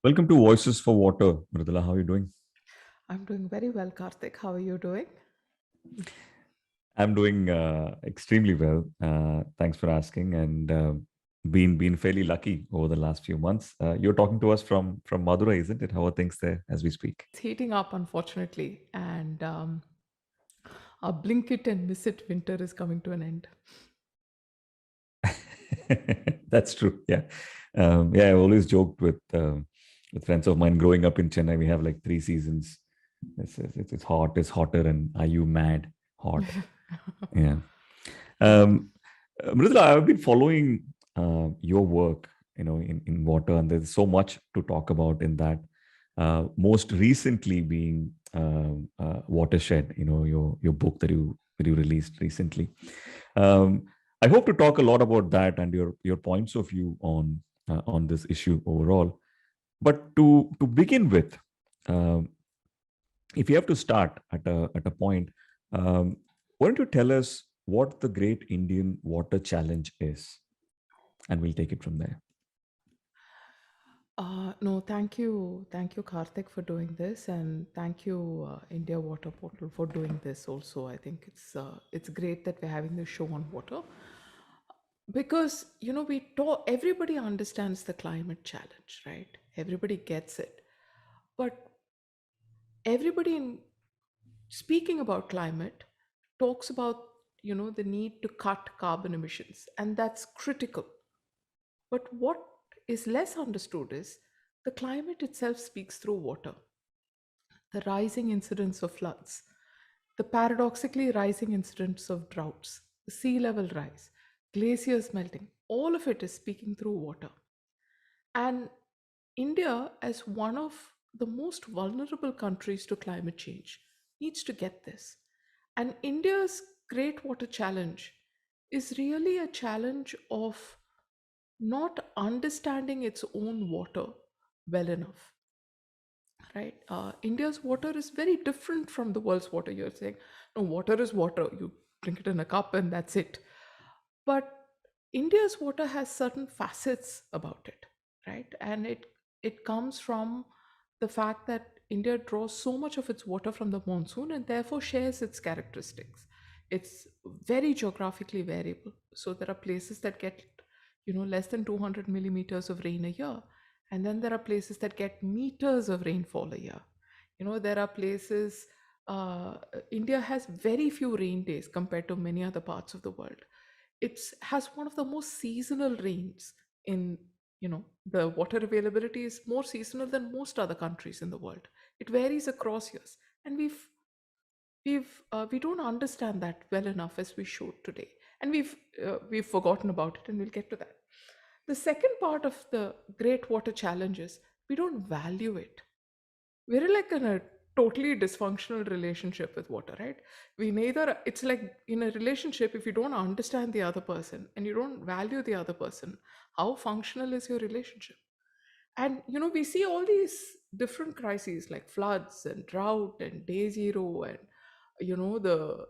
Welcome to Voices for Water. Mridula, how are you doing? I'm doing very well, Karthik. How are you doing? I'm doing extremely well. Thanks for asking, and been fairly lucky over the last few months. You're talking to us from Madurai, isn't it? How are things there as we speak? It's heating up, unfortunately, and our blink it and miss it winter is coming to an end. That's true. Yeah, yeah. I've always joked with friends of mine. Growing up in Chennai, we have like three seasons. It's hot. It's hotter, and are you mad? Hot. Yeah. Right. Um, Mridula, I've been following your work, in water, and there's so much to talk about in that. Most recently, being Watershed, your book that you released recently. Um, I hope to talk a lot about that and your points of view on this issue overall. But to begin with, um, if you have to start at a point, um, why don't you tell us what the Great Indian Water Challenge is, and we'll take it from there. No, thank you, Karthik, for doing this, and thank you, India Water Portal, for doing this. Also, I think it's great that we're having this show on water because we talk. Everybody understands the climate challenge, right? Everybody gets it, but everybody in speaking about climate talks about the need to cut carbon emissions, and that's critical. But what is less understood is the climate itself speaks through water. The rising incidence of floods, the paradoxically rising incidence of droughts, the sea level rise, glaciers melting, all of it is speaking through water. And India, as one of the most vulnerable countries to climate change, needs to get this. And India's Great Water Challenge is really a challenge of not understanding its own water well enough, right? India's water is very different from the world's water. You're saying, no, water is water. You drink it in a cup and that's it. But India's water has certain facets about it, right? And it comes from the fact that India draws so much of its water from the monsoon and therefore shares its characteristics. It's very geographically variable. So there are places that get, less than 200 millimeters of rain a year. And then there are places that get meters of rainfall a year. There are places, uh, India has very few rain days compared to many other parts of the world. It has one of the most seasonal rains in, the water availability is more seasonal than most other countries in the world. It varies across years. And we don't understand that well enough as we should today, and we've forgotten about it, and we'll get to that. The second part of the Great Water Challenge is we don't value it. We're like in a totally dysfunctional relationship with water, right? We neither, it's like in a relationship, if you don't understand the other person and you don't value the other person, how functional is your relationship? And we see all these different crises like floods and drought and day zero and the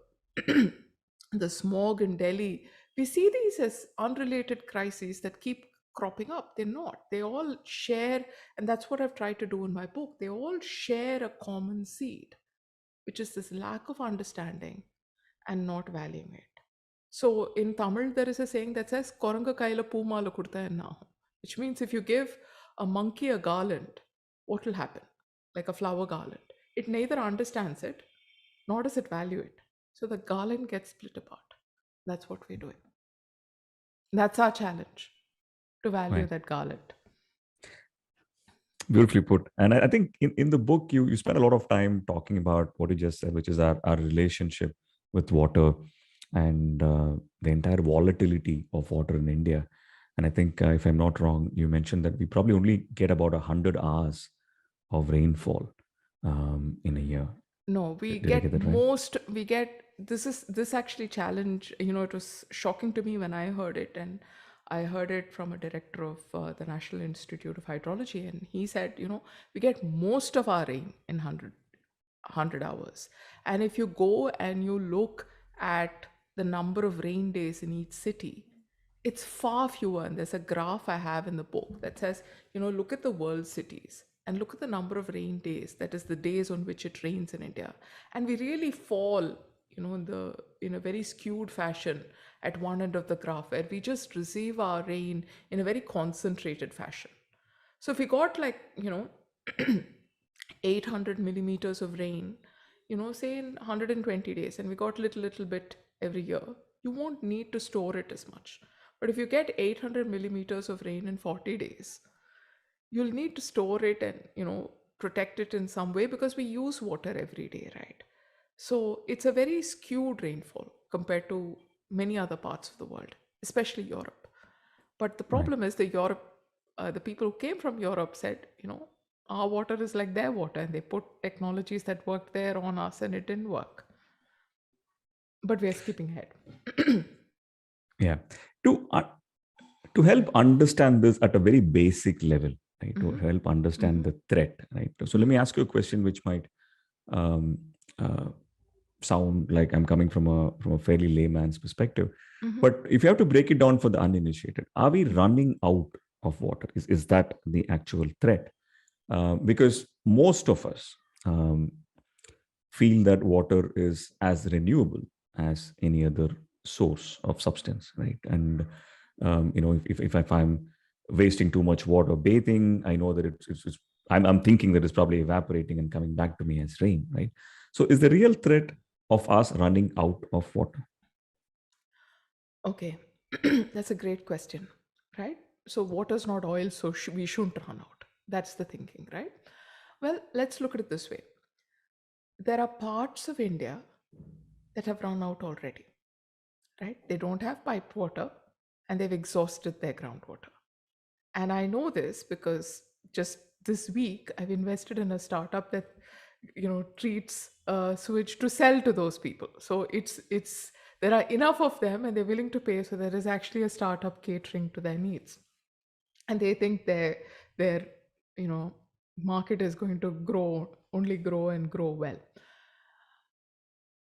the smog in Delhi. We see these as unrelated crises that keep cropping up. They're not. They all share, and that's what I've tried to do in my book. They all share a common seed, which is this lack of understanding and not valuing it. So in Tamil, there is a saying that says "Koranga kaila poomala kuduthayenna," which means if you give a monkey a garland, what will happen? Like a flower garland. It neither understands it nor does it value it. So the garland gets split apart. That's what we're doing. That's our challenge, to value Right. that garland. Beautifully put. And I think in the book, you spend a lot of time talking about what you just said, which is our relationship with water and the entire volatility of water in India. And I think, if I'm not wrong, you mentioned that we probably only get about 100 hours of rainfall in a year. No, we Did I get get that right? most, we get, this actually challenge, it was shocking to me when I heard it. And I heard it from a director of the National Institute of Hydrology. And he said, we get most of our rain in 100 hours. And if you go and you look at the number of rain days in each city, it's far fewer. And there's a graph I have in the book that says, look at the world cities and look at the number of rain days, that is the days on which it rains in India. And we really fall, in a very skewed fashion at one end of the graph, where we just receive our rain in a very concentrated fashion. So if we got 800 millimeters of rain, say in 120 days, and we got little bit every year, you won't need to store it as much. But if you get 800 millimeters of rain in 40 days, you'll need to store it and, protect it in some way, because we use water every day, right? So it's a very skewed rainfall compared to many other parts of the world, especially Europe. But the Right. problem is the people who came from Europe said, our water is like their water, and they put technologies that worked there on us, and it didn't work. But we're skipping ahead. Yeah. To to help understand this at a very basic level, right? To Hmm. help understand Hmm. the threat, right? So let Hmm. me ask you a question which might um, uh, sound like I'm coming from a fairly layman's perspective, Hmm. but if you have to break it down for the uninitiated, are we running out of water? Is that the actual threat? Because most of us feel that water is as renewable as any other source of substance, right? And if I'm wasting too much water bathing, I know that I'm thinking that it's probably evaporating and coming back to me as rain, right? So is the real threat of us running out of water? Okay, that's a great question, right? So, water's not oil, so we shouldn't run out. That's the thinking, right? Well, let's look at it this way. There are parts of India that have run out already, right? They don't have piped water, and they've exhausted their groundwater. And I know this because just this week I've invested in a startup that treats sewage to sell to those people. So it's there are enough of them, and they're willing to pay. So there is actually a startup catering to their needs, and they think their you know market is going to only grow and grow well.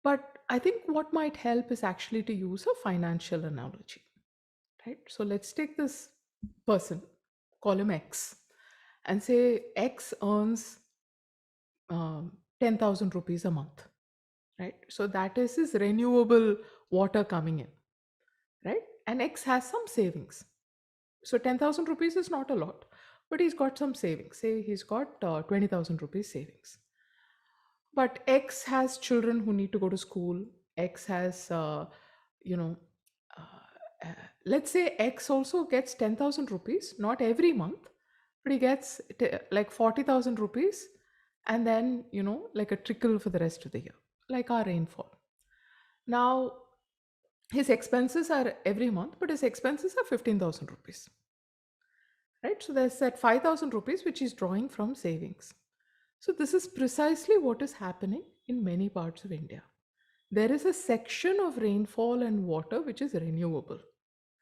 But I think what might help is actually to use a financial analogy, right? So let's take this person, call him X, and say X earns 10,000 rupees a month, right? So that is his renewable water coming in, right? And X has some savings. So 10,000 rupees is not a lot, but he's got some savings. Say he's got 20,000 rupees savings. But X has children who need to go to school. X has, you know, let's say X also gets 10,000 rupees, not every month, but he gets like 40,000 rupees, and then, like a trickle for the rest of the year, like our rainfall. Now, his expenses are every month, but his expenses are 15,000 rupees, right? So there's that 5,000 rupees which he's drawing from savings. So this is precisely what is happening in many parts of India. There is a section of rainfall and water which is renewable,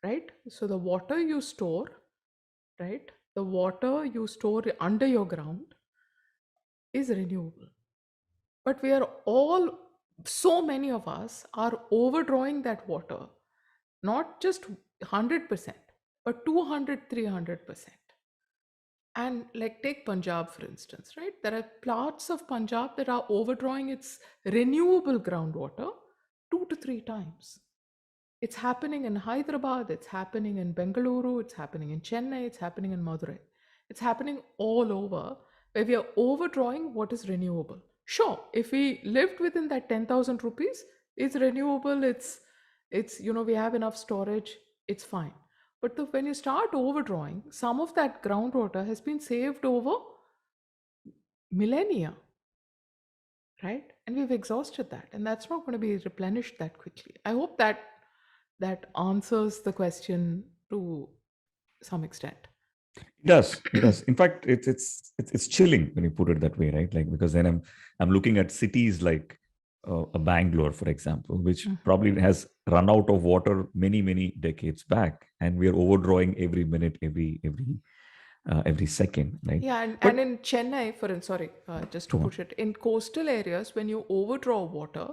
right? So the water you store, right? The water you store under your ground is renewable. But we are all, so many of us are overdrawing that water, not just 100%, but 200, 300%. And like take Punjab, for instance, right? There are parts of Punjab that are overdrawing its renewable groundwater 2 to 3 times. It's happening in Hyderabad, it's happening in Bengaluru, it's happening in Chennai, it's happening in Madurai. It's happening all over, where we are overdrawing what is renewable. Sure, if we lived within that 10,000 rupees, it's renewable, we have enough storage, it's fine. But when you start overdrawing, some of that groundwater has been saved over millennia, right? And we've exhausted that, and that's not going to be replenished that quickly. I hope that answers the question to some extent. It does. It does. In fact, it's chilling when you put it that way, right? Like because then I'm looking at cities like a Bangalore, for example, which Mhm. probably has run out of water many decades back, and we are overdrawing every minute, every second, right? Yeah, and But in Chennai, sorry, just to go on. push it, in coastal areas, when you overdraw water,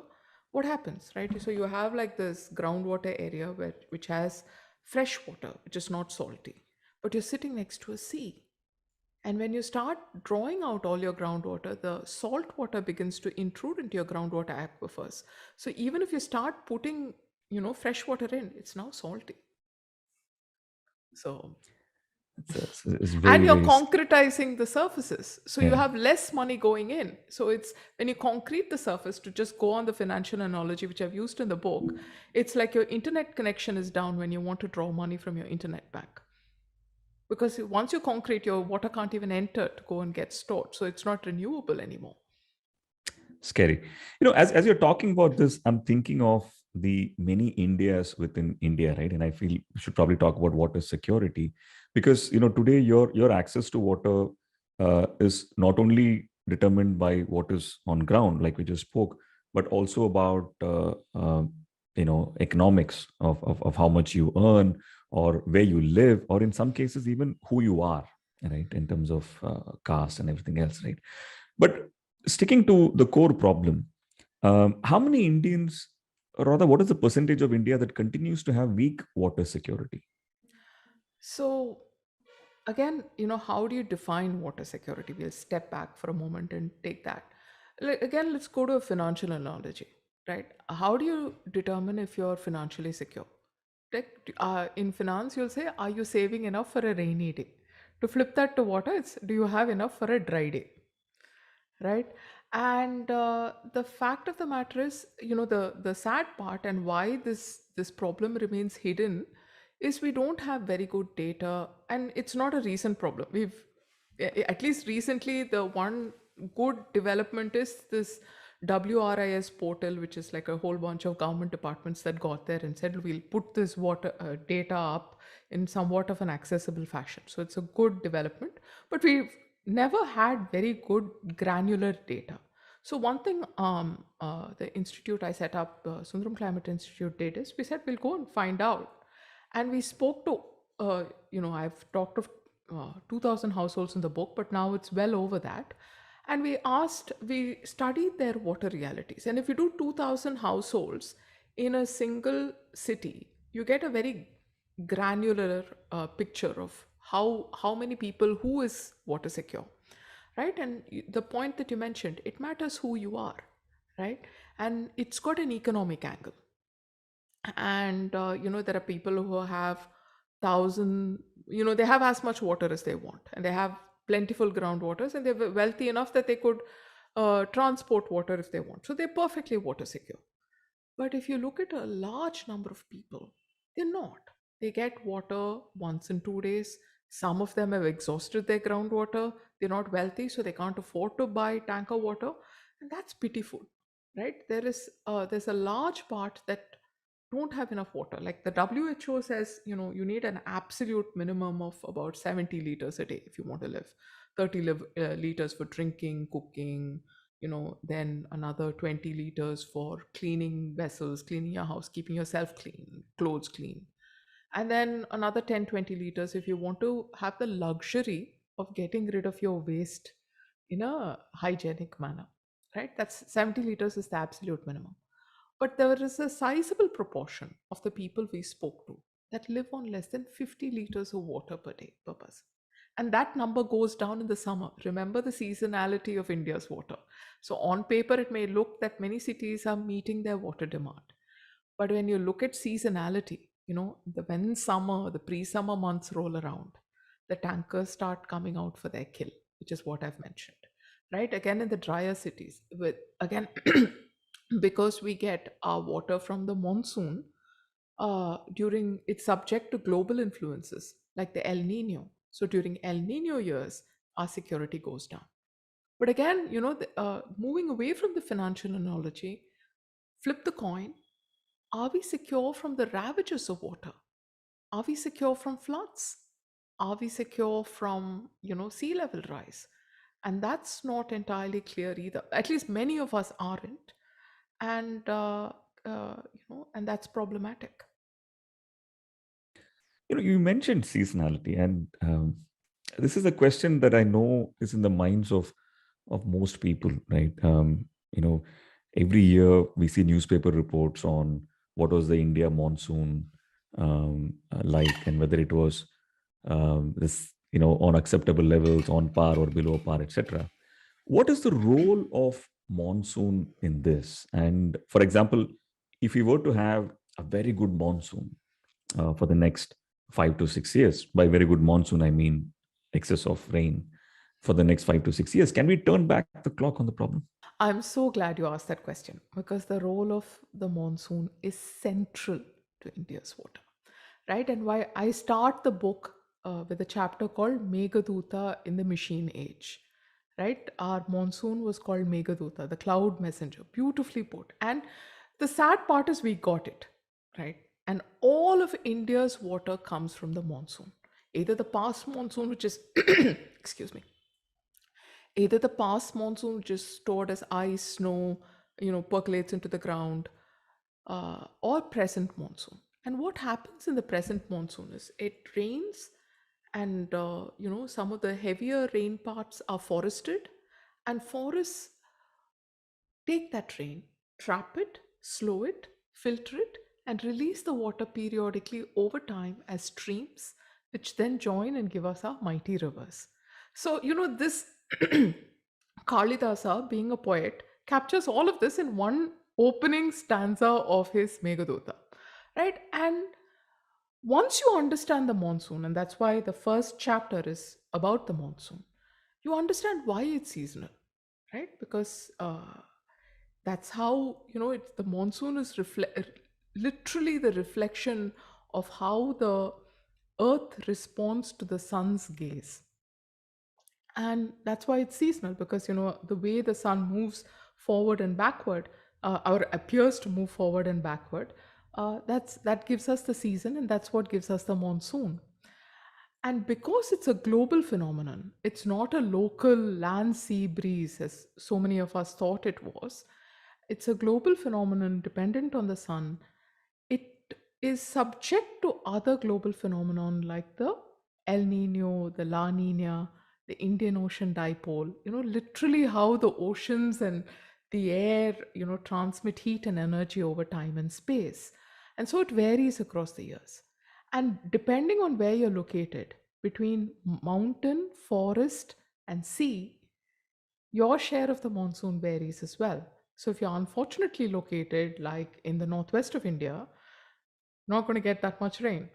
what happens, right? So you have like this groundwater area which has fresh water, which is not salty, but you're sitting next to a sea. And when you start drawing out all your groundwater, the salt water begins to intrude into your groundwater aquifers. So even if you start putting, fresh water in, it's now salty. So, It's and very, you're very, concretizing the surfaces. So you yeah. have less money going in. So it's when you concrete the surface, to just go on the financial analogy, which I've used in the book, it's like your internet connection is down when you want to draw money from your internet bank. Because once you concrete, your water can't even enter to go and get stored. So it's not renewable anymore. Scary. As you're talking about this, I'm thinking of the many Indias within India, right? And I feel we should probably talk about water security, because today your access to water is not only determined by what is on ground, like we just spoke, but also about economics of how much you earn, or where you live, or in some cases even who you are, right? In terms of caste and everything else, right? But sticking to the core problem, how many Indians, or rather, what is the percentage of India that continues to have weak water security? So again, how do you define water security? We'll step back for a moment and take that. Again, let's go to a financial analogy, right? How do you determine if you're financially secure? Like, in finance, you'll say, are you saving enough for a rainy day? To flip that to water, it's, do you have enough for a dry day? Right? And the fact of the matter is, the sad part, and why this problem remains hidden, is we don't have very good data. And it's not a recent problem. We've at least recently, the one good development is this WRIS portal, which is like a whole bunch of government departments that got there and said, we'll put this water data up in somewhat of an accessible fashion. So it's a good development, but we've never had very good granular data. So one thing, the institute I set up, Sundaram Climate Institute, did is, we said we'll go and find out. And we spoke to, I've talked of 2,000 households in the book, but now it's well over that. And we studied their water realities. And if you do 2,000 households in a single city, you get a very granular picture of how many people, who is water secure, right? And the point that you mentioned, it matters who you are, right? And it's got an economic angle. And there are people who have thousand, they have as much water as they want, and they have plentiful groundwaters, and they're wealthy enough that they could transport water if they want, so they're perfectly water secure. But if you look at a large number of people, they're not. They get water once in 2 days. Some of them have exhausted their groundwater. They're not wealthy, so they can't afford to buy tanker water, and that's pitiful, right? There's a large part that don't have enough water. Like the WHO says, you need an absolute minimum of about 70 liters a day if you want to live. 30 liters for drinking, cooking, then another 20 liters for cleaning vessels, cleaning your house, keeping yourself clean, clothes clean. And then another 10, 20 liters if you want to have the luxury of getting rid of your waste in a hygienic manner, right? That's 70 liters is the absolute minimum. But there is a sizable proportion of the people we spoke to that live on less than 50 liters of water per day per person. And that number goes down in the summer. Remember the seasonality of India's water. So, on paper, it may look that many cities are meeting their water demand. But when you look at seasonality, when summer, the pre summer months roll around, the tankers start coming out for their kill, which is what I've mentioned. Right? Again, in the drier cities, again, because we get our water from the monsoon, during it's subject to global influences like the El Nino. So during El Nino years, our security goes down. But again, moving away from the financial analogy, flip the coin. Are we secure from the ravages of water? Are we secure from floods? Are we secure from, sea level rise? And that's not entirely clear either. At least many of us aren't. And, and that's problematic. You mentioned seasonality, and this is a question that I know is in the minds of most people, right? You know, every year we see newspaper reports on what was the India monsoon, like, and whether it was this, on acceptable levels, on par or below par, etc. What is the role of monsoon in this? And for example, if we were to have a very good monsoon for the next 5 to 6 years, by very good monsoon, I mean excess of rain for the next 5 to 6 years, can we turn back the clock on the problem? I'm so glad you asked that question because the role of the monsoon is central to India's water, right? And why I start the book with a chapter called Meghaduta in the Machine Age, right? Our monsoon was called Meghaduta, the cloud messenger, beautifully put. And the sad part is we got it, right? And all of India's water comes from the monsoon. Either the past monsoon, which is, excuse me, either the past monsoon just stored as ice, snow, percolates into the ground, or present monsoon. And what happens in the present monsoon is it rains, and some of the heavier rain parts are forested, and forests take that rain, trap it, slow it, filter it, and release the water periodically over time as streams, which then join and give us our mighty rivers. So, this Kalidasa, being a poet, captures all of this in one opening stanza of his Meghaduta, right? And once you understand the monsoon, and that's why the first chapter is about the monsoon, you understand why it's seasonal, right? Because that's how it's the monsoon is literally the reflection of how the earth responds to the sun's gaze, and that's why it's seasonal, because the way the sun moves forward and backward, or appears to move forward and backward, that gives us the season, and that's what gives us the monsoon. And because it's a global phenomenon, it's not a local land sea breeze as so many of us thought it was. It's a global phenomenon dependent on the sun. It is subject to other global phenomenon like the El Nino, the La Nina, the Indian Ocean dipole, literally how the oceans and the air, transmit heat and energy over time and space. And so it varies across the years. And depending on where you're located, between mountain, forest, and sea, your share of the monsoon varies as well. So if you're unfortunately located like in the northwest of India, not going to get that much rain,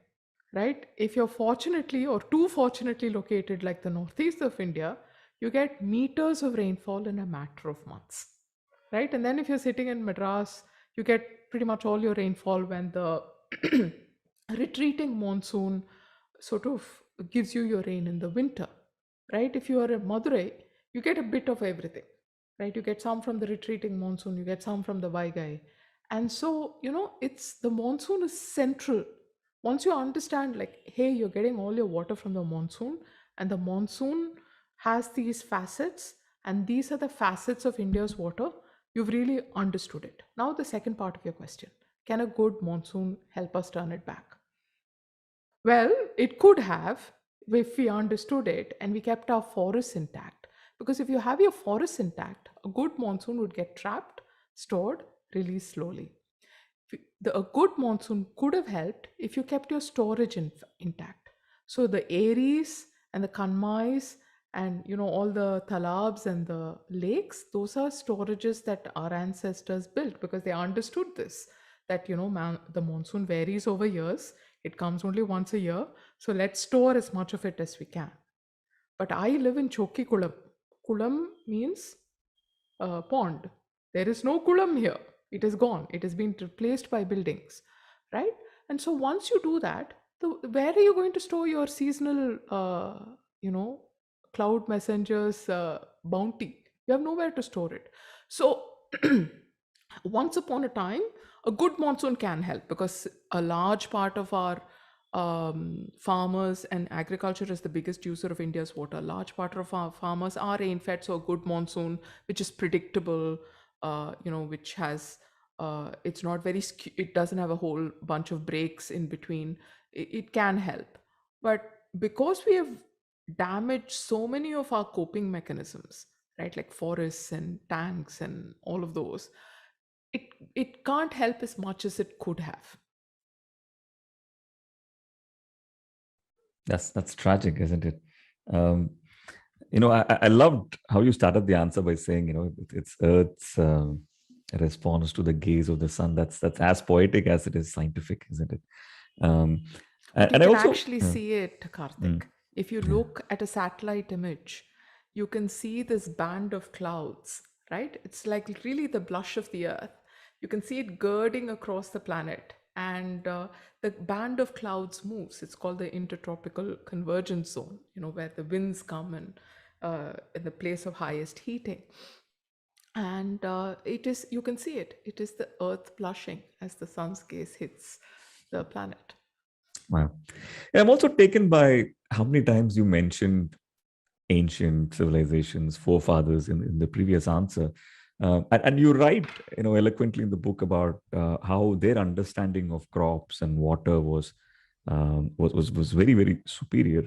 right? If you're fortunately or too fortunately located like the northeast of India, you get meters of rainfall in a matter of months, right? And then if you're sitting in Madras, you get pretty much all your rainfall when the retreating monsoon sort of gives you your rain in the winter, right? If you are in Madurai, you get a bit of everything, right? You get some from the retreating monsoon, you get some from the Vaigai. And so, it's the monsoon is central. Once you understand, like, hey, you're getting all your water from the monsoon, and the monsoon has these facets, and these are the facets of India's water, you've really understood it. Now, the second part of your question: can a good monsoon help us turn it back? Well, it could have if we understood it and we kept our forests intact. Because if you have your forests intact, a good monsoon would get trapped, stored, released slowly. A good monsoon could have helped if you kept your storage intact. So the Aries and the Kanmais and all the talabs and the lakes, those are storages that our ancestors built because they understood this, that the monsoon varies over years, it comes only once a year, so let's store as much of it as we can. But I live in Choki Kulam. Kulam means pond. There is no kulam here. It is gone. It has been replaced by buildings, right? And so once you do that, where are you going to store your seasonal, cloud messengers bounty? You have nowhere to store it. So once upon a time, a good monsoon can help because a large part of our farmers and agriculture is the biggest user of India's water. A large part of our farmers are rain fed, so a good monsoon, which is predictable, which has it's not very it doesn't have a whole bunch of breaks in between. It can help, but because we have damaged so many of our coping mechanisms, right, like forests and tanks and all of those, it can't help as much as it could have. That's tragic, isn't it? Um, I loved how you started the answer by saying, it's Earth's response to the gaze of the sun. That's as poetic as it is scientific, isn't it? Um, But and, you and I can also, actually see it, mm, Karthik. If you yeah, look at a satellite image, you can see this band of clouds, right? It's like really the blush of the earth. You can see it girding across the planet, and the band of clouds moves. It's called the intertropical convergence zone, where the winds come in the place of highest heating. And it is, you can see it. It is the earth blushing as the sun's gaze hits the planet. wow. And I'm also taken by how many times you mentioned ancient civilizations, forefathers in the previous answer. And you write, eloquently in the book about how their understanding of crops and water was very, very superior.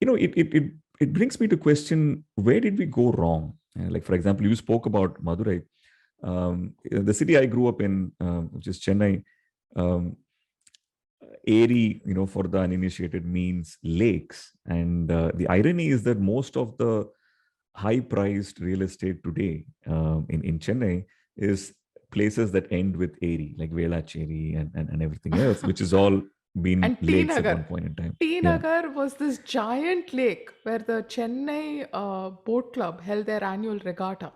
It brings me to question, where did we go wrong? Like, for example, you spoke about Madurai, the city I grew up in, which is Chennai. Um, Airy, for the uninitiated, means lakes. And the irony is that most of the high priced real estate today, in Chennai, is places that end with Airy, like Velacheri and everything else, which is all been And T lakes at Nagar. one point in time. T Yeah. Nagar was this giant lake where the Chennai Boat Club held their annual regatta.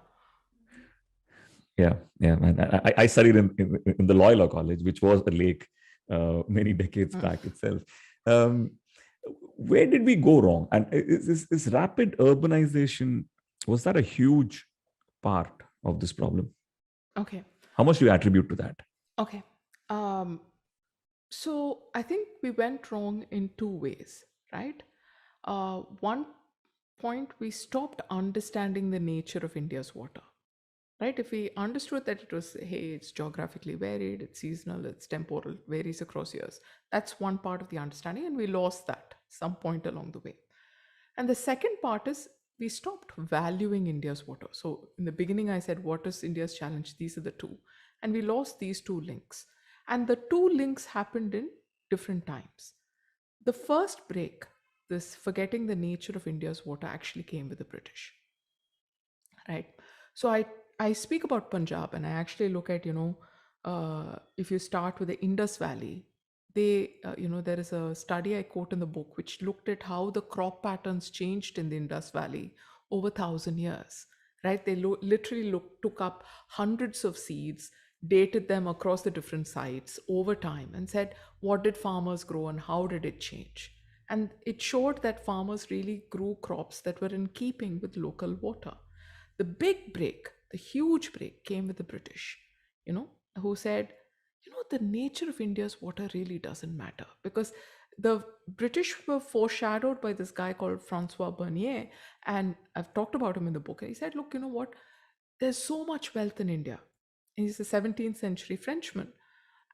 Yeah, yeah, man. I studied in the Loyola College, which was a lake many decades Mm. back itself. Um, where did we go wrong? And is rapid urbanization, was that a huge part of this problem? Okay. How much do you attribute to that? Okay. Um, so I think we went wrong in two ways, right? One point, we stopped understanding the nature of India's water. Right? If we understood that it was, hey, it's geographically varied, it's seasonal, it's temporal, varies across years, that's one part of the understanding, and we lost that some point along the way. And the second part is we stopped valuing India's water. So in the beginning, I said, what is India's challenge? These are the two. And we lost these two links. And the two links happened in different times. The first break, this forgetting the nature of India's water, actually came with the British, right? So I speak about Punjab, and I actually look at, if you start with the Indus Valley, there is a study I quote in the book which looked at how the crop patterns changed in the Indus Valley over 1,000 years, right? They took up hundreds of seeds, dated them across the different sites over time, and said, what did farmers grow and how did it change? And it showed that farmers really grew crops that were in keeping with local water. The big break, the huge break, came with the British, you know, who said, the nature of India's water really doesn't matter, because the British were foreshadowed by this guy called Francois Bernier, and I've talked about him in the book. He said, look, you know what? There's so much wealth in India. He's a 17th century Frenchman.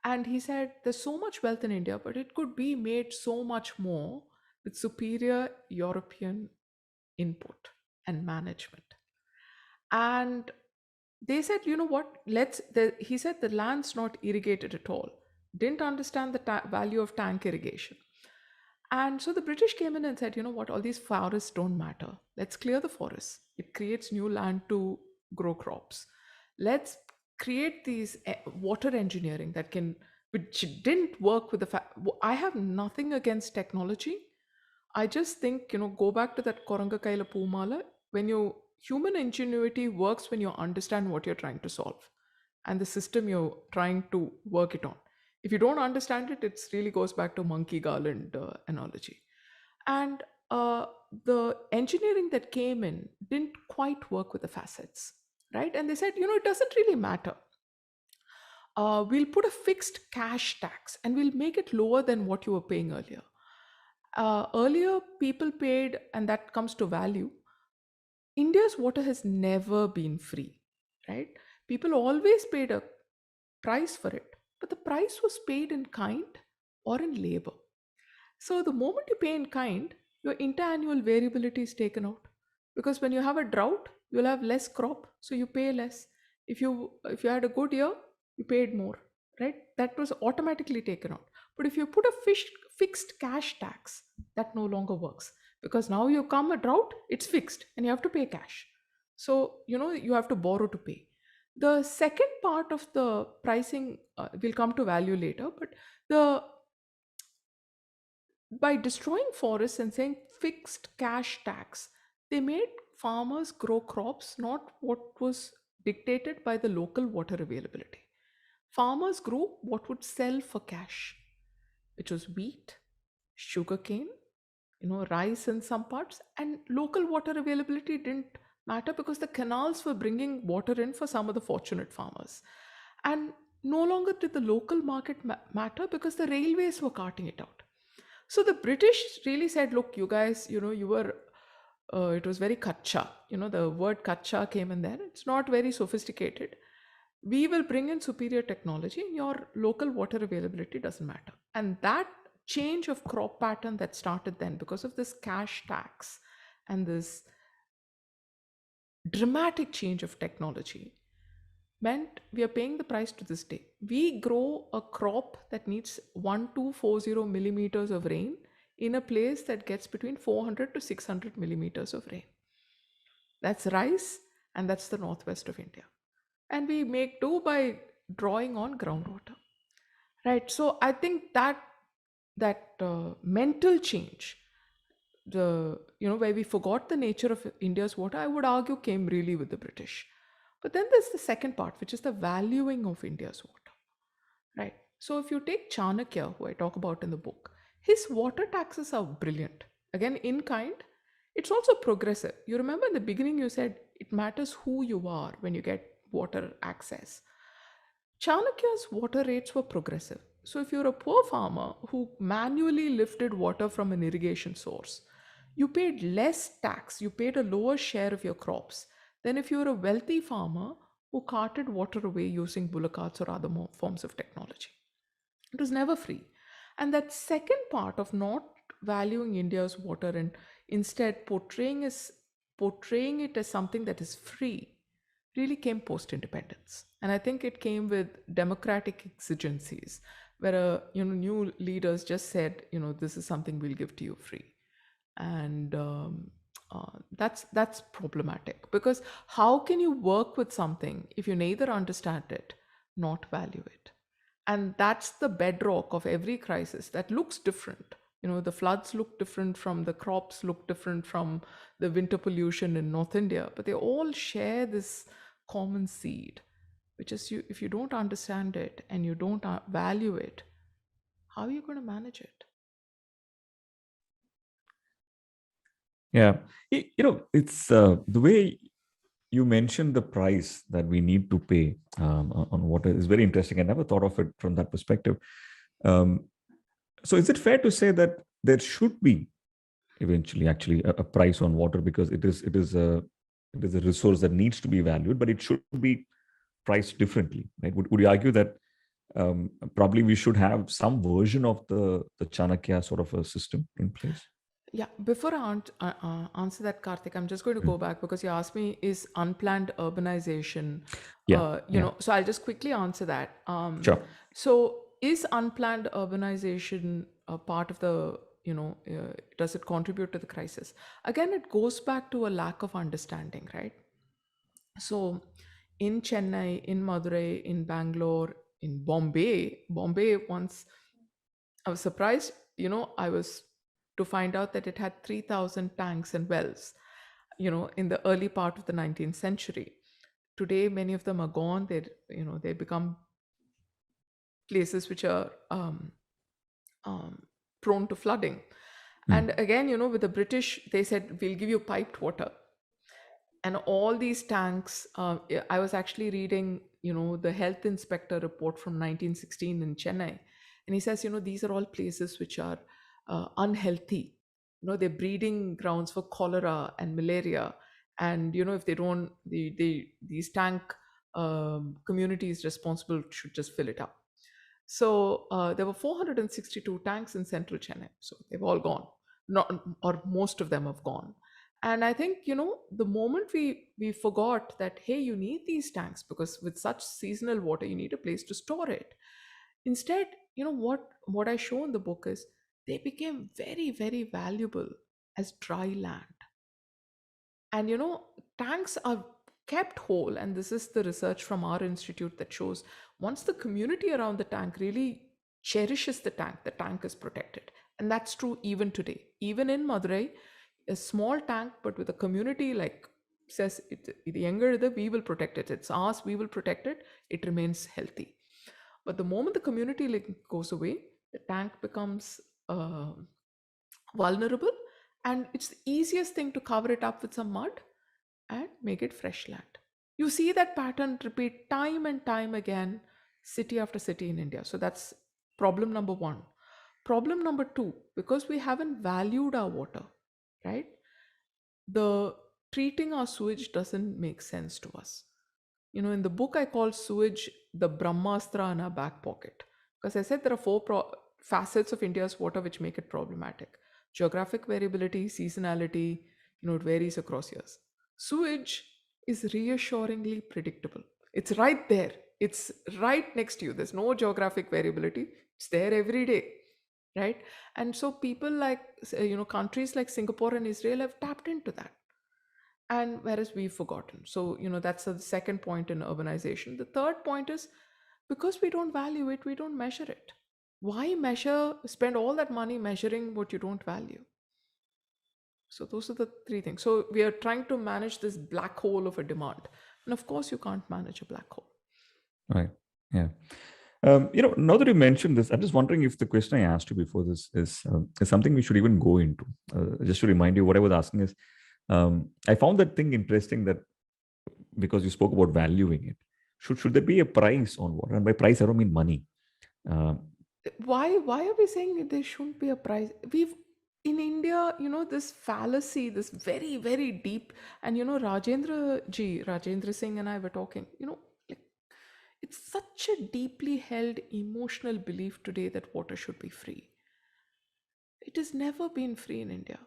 And he said, there's so much wealth in India, but it could be made so much more with superior European input and management. And they said, you know what, he said the land's not irrigated at all. Didn't understand the value of tank irrigation. And so the British came in and said, you know what, all these forests don't matter. Let's clear the forests. It creates new land to grow crops. Let's create these water engineering which didn't work with I have nothing against technology. I just think, go back to that Koranga Kaila Pumala. Human ingenuity works when you understand what you're trying to solve and the system you're trying to work it on. If you don't understand it, it really goes back to monkey garland analogy. And the engineering that came in didn't quite work with the facets, right? And they said, it doesn't really matter. We'll put a fixed cash tax and we'll make it lower than what you were paying earlier. Earlier, people paid, and that comes to value. India's water has never been free, right? People always paid a price for it, but the price was paid in kind or in labor. So the moment you pay in kind, your interannual variability is taken out. Because when you have a drought, you'll have less crop, so you pay less. If you had a good year, you paid more, right? That was automatically taken out. But if you put a fixed cash tax, that no longer works, because now you come a drought, it's fixed and you have to pay cash. So, you have to borrow to pay. The second part of the pricing, will come to value later, but the by destroying forests and saying fixed cash tax, they made farmers grow crops not what was dictated by the local water availability. Farmers grew what would sell for cash, which was wheat, sugarcane, rice in some parts, and local water availability didn't matter because the canals were bringing water in for some of the fortunate farmers. And no longer did the local market matter because the railways were carting it out. So the British really said, look, you guys, you were, it was very kacha. The word kacha came in there. It's not very sophisticated. We will bring in superior technology, and your local water availability doesn't matter. And that change of crop pattern that started then because of this cash tax and this dramatic change of technology meant we are paying the price to this day. We grow a crop that needs 1240 millimeters of rain in a place that gets between 400 to 600 millimeters of rain. That's rice, and that's the northwest of India. And we make do by drawing on groundwater. Right. So I think that mental change, the where we forgot the nature of India's water, I would argue came really with the British. But then there's the second part, which is the valuing of India's water. Right. So if you take Chanakya, who I talk about in the book, his water taxes are brilliant. Again, in kind, it's also progressive. You remember in the beginning you said it matters who you are when you get water access. Chanakya's water rates were progressive. So if you're a poor farmer who manually lifted water from an irrigation source, you paid less tax, you paid a lower share of your crops than if you're a wealthy farmer who carted water away using bullock carts or other forms of technology. It was never free. And that second part of not valuing India's water and instead portraying it as something that is free really came post independence. And I think it came with democratic exigencies where new leaders just said, this is something we'll give to you free. And that's problematic, because how can you work with something if you neither understand it not value it? And that's the bedrock of every crisis that looks different. The floods look different from the crops, look different from the winter pollution in North India, but they all share this common seed, which is if you don't understand it and you don't value it, how are you going to manage it? Yeah. It's the way you mentioned the price that we need to pay on water is very interesting. I never thought of it from that perspective. Um, so is it fair to say that there should be eventually actually a price on water, because it is a resource that needs to be valued, but it should be priced differently, right? Would you argue that probably we should have some version of the Chanakya sort of a system in place? Yeah, before I answer that, Karthik, I'm just going to Mm. go back because you asked me, is unplanned urbanization, Yeah, yeah, so I'll just quickly answer that. sure. So, is unplanned urbanization a part of does it contribute to the crisis? Again, it goes back to a lack of understanding, right? So, in Chennai, in Madurai, in Bangalore, in Bombay once, I was surprised, I was to find out that it had 3,000 tanks and wells, in the early part of the 19th century. Today, many of them are gone. They become places which are prone to flooding. Mm. And again, with the British, they said, we'll give you piped water. And all these tanks, I was actually reading, the health inspector report from 1916 in Chennai. And he says, these are all places which are unhealthy. They're breeding grounds for cholera and malaria. And, if they don't, these tank communities responsible should just fill it up. So there were 462 tanks in central Chennai. So they've all gone, not, or most of them have gone. And I think, the moment we forgot that, hey, you need these tanks because with such seasonal water, you need a place to store it. Instead, what I show in the book is they became very, very valuable as dry land. And tanks are kept whole, and this is the research from our institute that shows once the community around the tank really cherishes the tank is protected. And that's true even today. Even in Madurai, a small tank, but with a community like says the younger the we will protect it. It's ours, we will protect it. It remains healthy. But the moment the community link goes away, the tank becomes vulnerable, and it's the easiest thing to cover it up with some mud and make it fresh land. You see that pattern repeat time and time again, city after city in India. So that's problem number one. Problem number two, because we haven't valued our water, right? The treating our sewage doesn't make sense to us. In the book, I call sewage the Brahmastra in our back pocket. Because I said there are four facets of India's water which make it problematic: geographic variability, seasonality, it varies across years. Sewage is reassuringly predictable. It's right there, it's right next to you. There's no geographic variability, it's there every day, right? And so people like, countries like Singapore and Israel have tapped into that, and whereas we've forgotten. So that's the second point in urbanization. The third point is because we don't value it, we don't measure it. Why spend all that money measuring what you don't value? So those are the three things. So we are trying to manage this black hole of a demand, and of course you can't manage a black hole. Right. Yeah. Now that you mentioned this, I'm just wondering if the question I asked you before this is something we should even go into. Just to remind you, what I was asking is, I found that thing interesting that because you spoke about valuing it, should there be a price on water? And by price, I don't mean money. Uh, Why are we saying that there shouldn't be a price? We've In India, this fallacy, this very, very deep, and Rajendra Singh and I were talking, like it's such a deeply held emotional belief today that water should be free. It has never been free in India.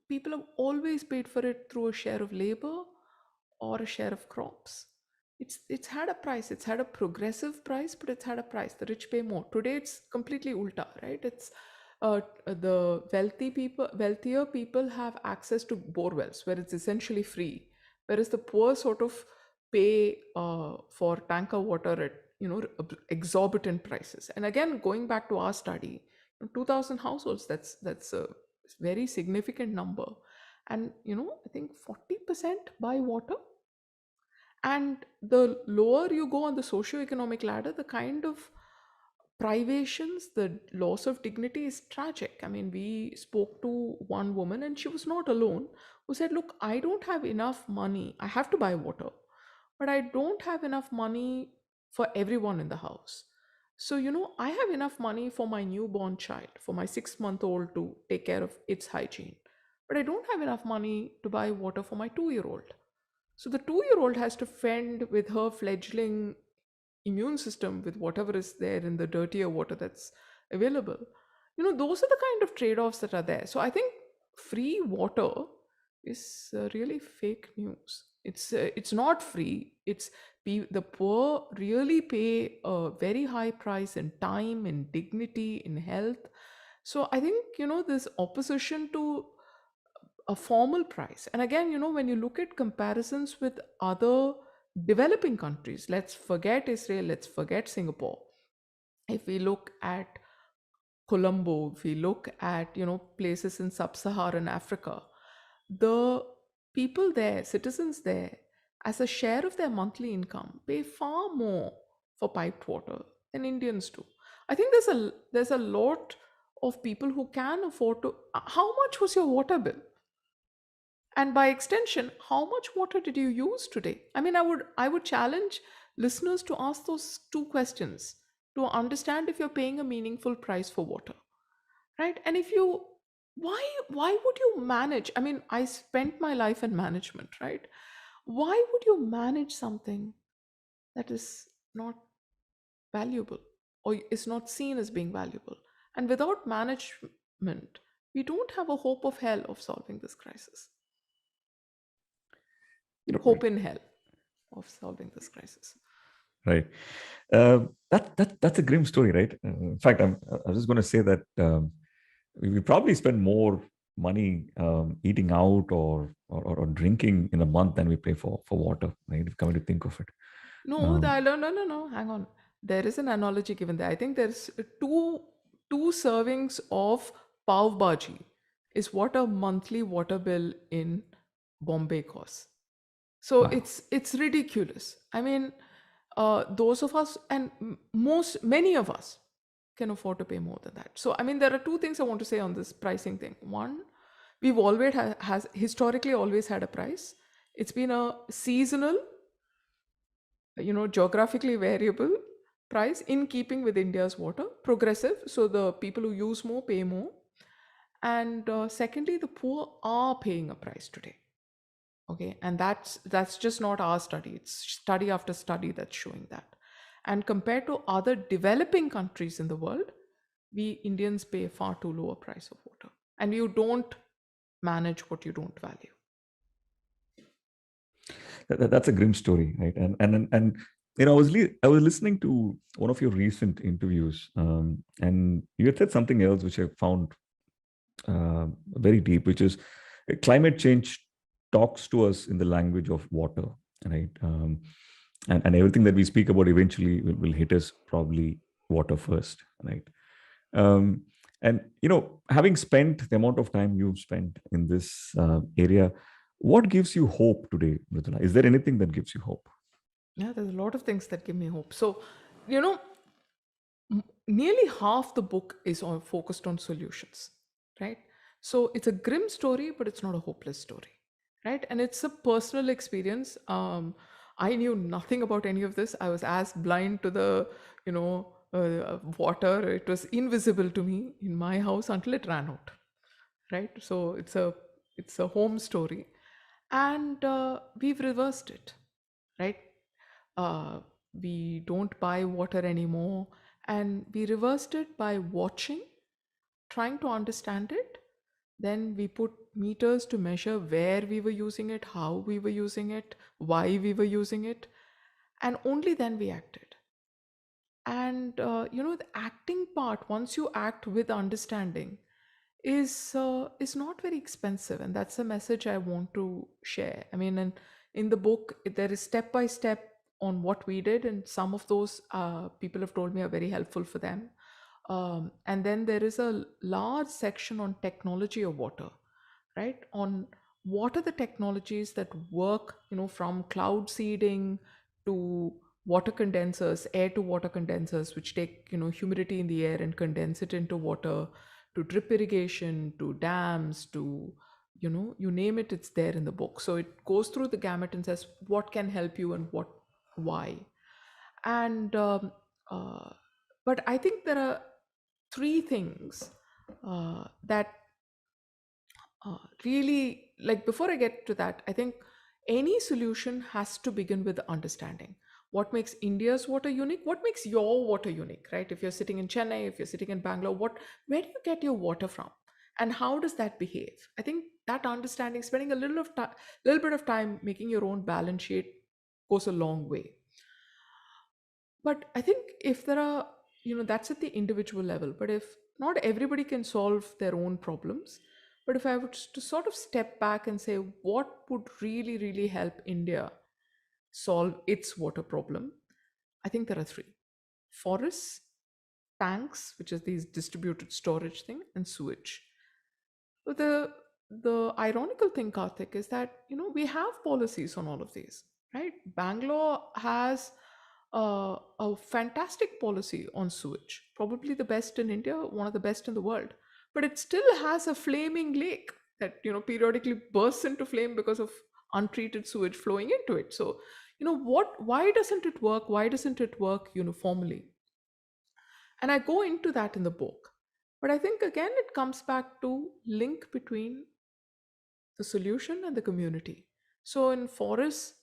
People have always paid for it through a share of labor or a share of crops. It's had a price. It's had a progressive price, but it's had a price. The rich pay more. Today it's completely ulta, right? It's the wealthier people have access to bore wells where it's essentially free, whereas the poor sort of pay for tanker water at exorbitant prices. And again, going back to our study, 2,000 households. That's a very significant number, and I think 40% buy water. And the lower you go on the socio-economic ladder, the kind of privations, the loss of dignity is tragic. I mean, we spoke to one woman, and she was not alone, who said, "Look, I don't have enough money. I have to buy water, but I don't have enough money for everyone in the house. So, I have enough money for my newborn child, for my 6 month old to take care of its hygiene, but I don't have enough money to buy water for my 2-year old. So, the 2-year old has to fend with her fledgling immune system with whatever is there in the dirtier water that's available." Those are the kind of trade-offs that are there. So I think free water is really fake news. It's not free. The poor really pay a very high price in time, in dignity, in health. So I think this opposition to a formal price. And again, when you look at comparisons with other developing countries, let's forget Israel, let's forget Singapore. If we look at Colombo, if we look at, places in sub-Saharan Africa, the people there, citizens there, as a share of their monthly income, pay far more for piped water than Indians do. I think there's a lot of people who can afford to. How much was your water bill? And by extension, how much water did you use today? I mean, I would challenge listeners to ask those two questions to understand if you're paying a meaningful price for water, right? And if you why would you manage? I mean, I spent my life in management, right? Why would you manage something that is not valuable or is not seen as being valuable? And without management, we don't have a hope of hell of solving this crisis. you know, Hope in hell of solving this crisis. Right. That's a grim story, right? In fact, I was just going to say that we probably spend more money eating out or drinking in a month than we pay for water, right? If coming to think of it. No, Um, no. Hang on. There is an analogy given there. I think there's two servings of pav bhaji is what a monthly water bill in Bombay costs. So wow. it's ridiculous. I mean, those of us and many of us can afford to pay more than that. So I mean, there are two things I want to say on this pricing thing. One, we've always has historically always had a price. It's been a seasonal, geographically variable price in keeping with India's water, progressive. So the people who use more pay more. And secondly, the poor are paying a price today. Okay, and that's just not our study. It's study after study that's showing that. And compared to other developing countries in the world, we Indians pay a far too low a price of water. And you don't manage what you don't value. That's a grim story, right? And I was listening to one of your recent interviews, and you had said something else which I found very deep, which is climate change talks to us in the language of water, right? And everything that we speak about eventually will hit us probably water first, right? Um, and having spent the amount of time you've spent in this area, what gives you hope today, Mridula? Is there anything that gives you hope? Yeah, there's a lot of things that give me hope. So, you know, nearly half the book is focused on solutions, right? So it's a grim story, but it's not a hopeless story, right? And it's a personal experience. I knew nothing about any of this. I was as blind to the water. It was invisible to me in my house until it ran out, right? So it's a home story, and we've reversed it, right? uh, we don't buy water anymore, and we reversed it by watching, trying to understand it. Then we put meters to measure where we were using it, how we were using it, why we were using it, and only then we acted. And the acting part, once you act with understanding, is not very expensive, and that's a message I want to share. I mean, in the book there is step by step on what we did, and some of those people have told me are very helpful for them. And then there is a large section on technology of water, right? On what are the technologies that work, from cloud seeding to water condensers, air to water condensers, which take, humidity in the air and condense it into water, to drip irrigation, to dams, to, you name it, it's there in the book. So it goes through the gamut and says what can help you and why. And uh, but I think there are three things that really, like, before I get to that, I think any solution has to begin with understanding what makes India's water unique, what makes your water unique, right? If you're sitting in Chennai, if you're sitting in Bangalore, where do you get your water from, and how does that behave? I think that understanding, spending a little bit of time making your own balance sheet, goes a long way. But I think if there are, that's at the individual level. But if not everybody can solve their own problems, but if I were to sort of step back and say, what would really, really help India solve its water problem? I think there are three: forests, tanks, which is these distributed storage thing, and sewage. But the ironical thing, Karthik, is that we have policies on all of these, right? Bangalore has a fantastic policy on sewage, probably the best in India, one of the best in the world. But it still has a flaming lake that periodically bursts into flame because of untreated sewage flowing into it. So what? Why doesn't it work? Why doesn't it work uniformly? And I go into that in the book. But I think again it comes back to link between the solution and the community. So in forests,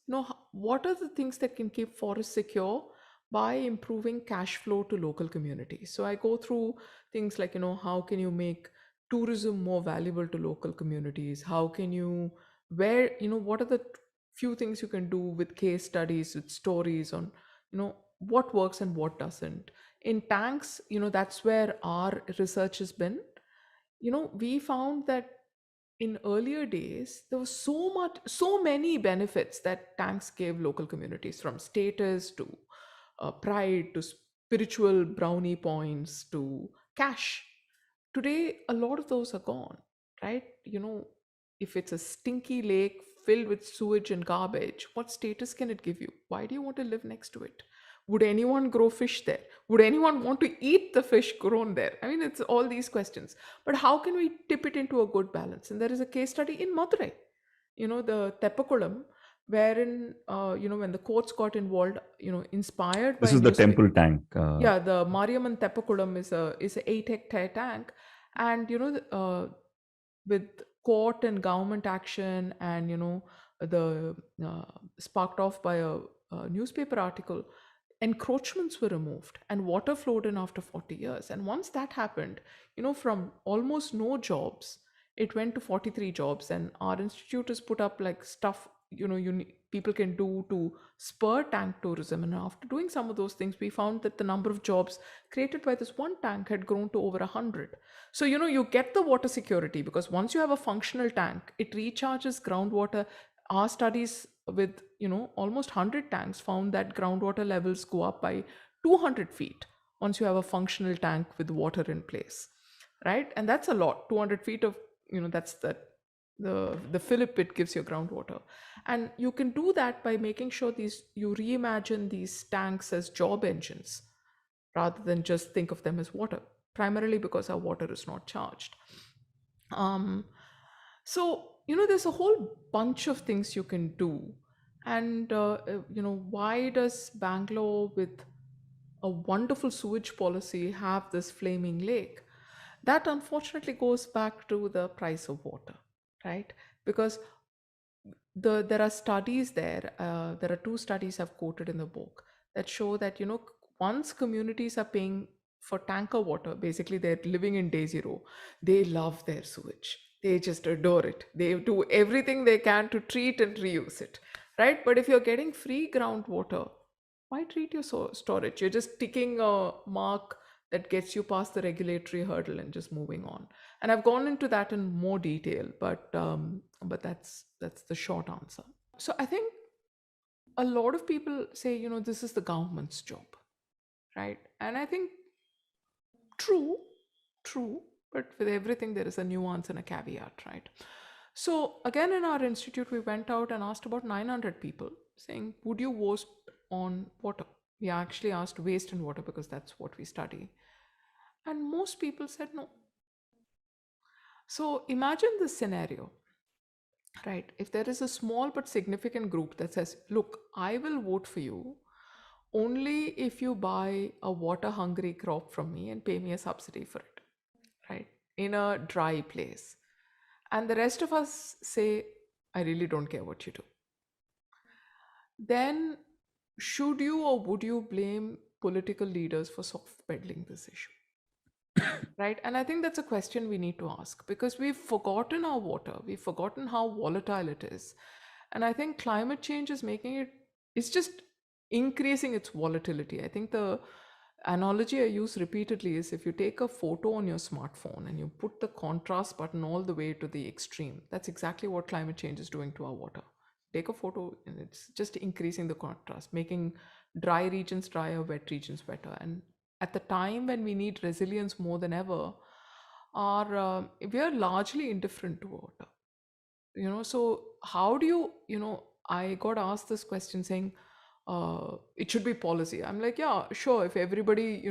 what are the things that can keep forests secure? By improving cash flow to local communities. So I go through things like, how can you make tourism more valuable to local communities? How can you, what are the few things you can do with case studies, with stories on, what works and what doesn't. In tanks, that's where our research has been. We found that in earlier days there was so many benefits that tanks gave local communities, from status to pride to spiritual brownie points to cash. Today a lot of those are gone, right? If it's a stinky lake filled with sewage and garbage, what status can it give you? Why do you want to live next to it? Would anyone grow fish there? Would anyone want to eat the fish grown there? I mean, it's all these questions. But how can we tip it into a good balance? And there is a case study in Madurai, the Teppakulam, wherein, when the courts got involved, inspired This by is the newspaper. temple tank. Yeah, the Mariamman Teppakulam is a 8-hectare tank, and with court and government action, and the sparked off by a newspaper article, encroachments were removed and water flowed in after 40 years. And once that happened, from almost no jobs, it went to 43 jobs. And our institute has put up like stuff, people can do to spur tank tourism. And after doing some of those things, we found that the number of jobs created by this one tank had grown to over 100. So you get the water security, because once you have a functional tank, it recharges groundwater. Our studies with almost 100 tanks found that groundwater levels go up by 200 feet once you have a functional tank with water in place, right? And that's a lot. 200 feet of, that's the fillip it gives your groundwater. And you can do that by making sure you reimagine these tanks as job engines rather than just think of them as water, primarily because our water is not charged. So, there's a whole bunch of things you can do. And, why does Bangalore, with a wonderful sewage policy, have this flaming lake? That unfortunately goes back to the price of water, right? Because there are studies there. There are two studies I've quoted in the book that show that once communities are paying for tanker water, basically they're living in day zero. They love their sewage. They just adore it. They do everything they can to treat and reuse it, right? But if you're getting free groundwater, why treat your storage? You're just ticking a mark that gets you past the regulatory hurdle and just moving on. And I've gone into that in more detail, but that's the short answer. So I think a lot of people say, this is the government's job, right? And I think true, true, but with everything there is a nuance and a caveat, right? So again, in our institute, we went out and asked about 900 people, saying, would you vote on water? We actually asked waste and water because that's what we study. And most people said no. So imagine this scenario, right? If there is a small but significant group that says, look, I will vote for you only if you buy a water hungry crop from me and pay me a subsidy for it, right? In a dry place. And the rest of us say, I really don't care what you do. Then should you or would you blame political leaders for soft peddling this issue? Right? And I think that's a question we need to ask, because we've forgotten our water. We've forgotten how volatile it is. And I think climate change is it's just increasing its volatility. I think the analogy I use repeatedly is, if you take a photo on your smartphone and you put the contrast button all the way to the extreme, that's exactly what climate change is doing to our water. Take a photo and it's just increasing the contrast, making dry regions drier, wet regions wetter. And at the time when we need resilience more than ever, we are largely indifferent to water. So how do I got asked this question saying, it should be policy. I'm like, yeah, sure, if everybody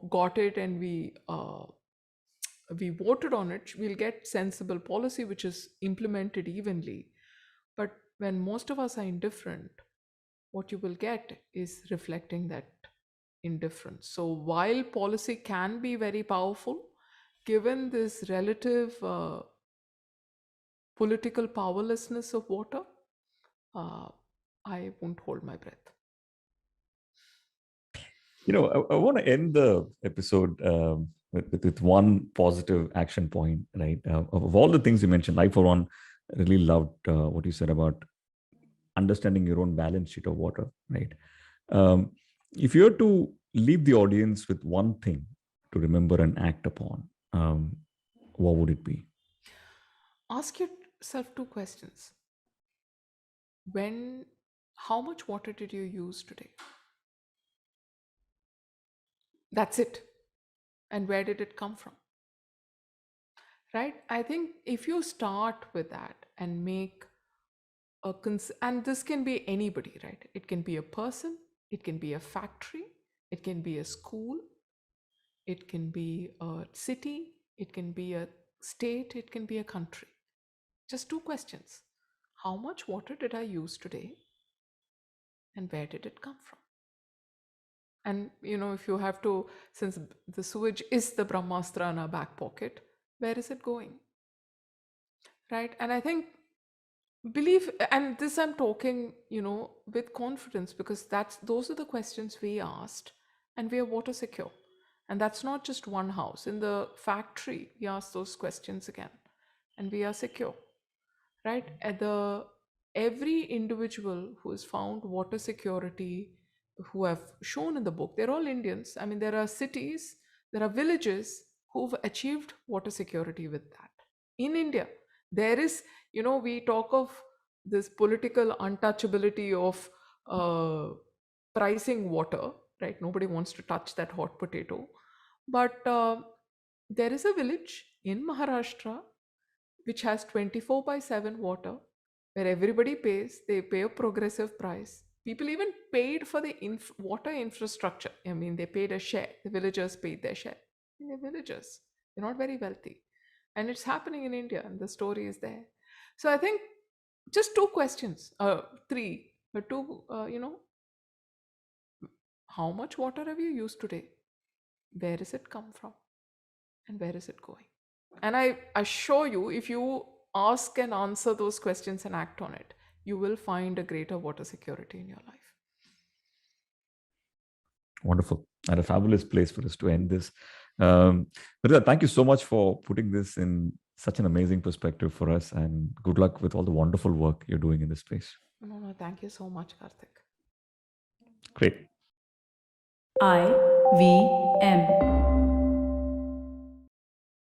got it and we voted on it, we'll get sensible policy which is implemented evenly. But when most of us are indifferent, what you will get is reflecting that indifference. So while policy can be very powerful, given this relative political powerlessness of water, I won't hold my breath. I want to end the episode with one positive action point, right? Of all the things you mentioned, I, for one, really loved what you said about understanding your own balance sheet of water, right? If you were to leave the audience with one thing to remember and act upon, what would it be? Ask yourself two questions. When, how much water did you use today? That's it. And where did it come from? Right? I think if you start with that and make and this can be anybody, right? It can be a person, it can be a factory, it can be a school, it can be a city, it can be a state, it can be a country. Just two questions. How much water did I use today? And where did it come from? And if you have to, since the sewage is the Brahmastra in our back pocket, where is it going? Right? And I think believe, and this I'm talking, with confidence, because those are the questions we asked, and we are water secure. And that's not just one house. In the factory, we ask those questions again, and we are secure. Right? Every individual who has found water security, who have shown in the book, they're all Indians. I mean, there are cities, there are villages who've achieved water security with that. In India, there is, we talk of this political untouchability of pricing water, right? Nobody wants to touch that hot potato. But there is a village in Maharashtra which has 24 by 7 water, where everybody pays, they pay a progressive price. People even paid for the water infrastructure. I mean, they paid a share. The villagers paid their share. And they're villagers. They're not very wealthy. And it's happening in India, and the story is there. So I think just two questions, three, but two, how much water have you used today? Where does it come from? And where is it going? And I assure you, if you ask and answer those questions and act on it, you will find a greater water security in your life. Wonderful. And a fabulous place for us to end this. Mridula, thank you so much for putting this in such an amazing perspective for us. And good luck with all the wonderful work you're doing in this space. No, thank you so much, Karthik. Great. IVM.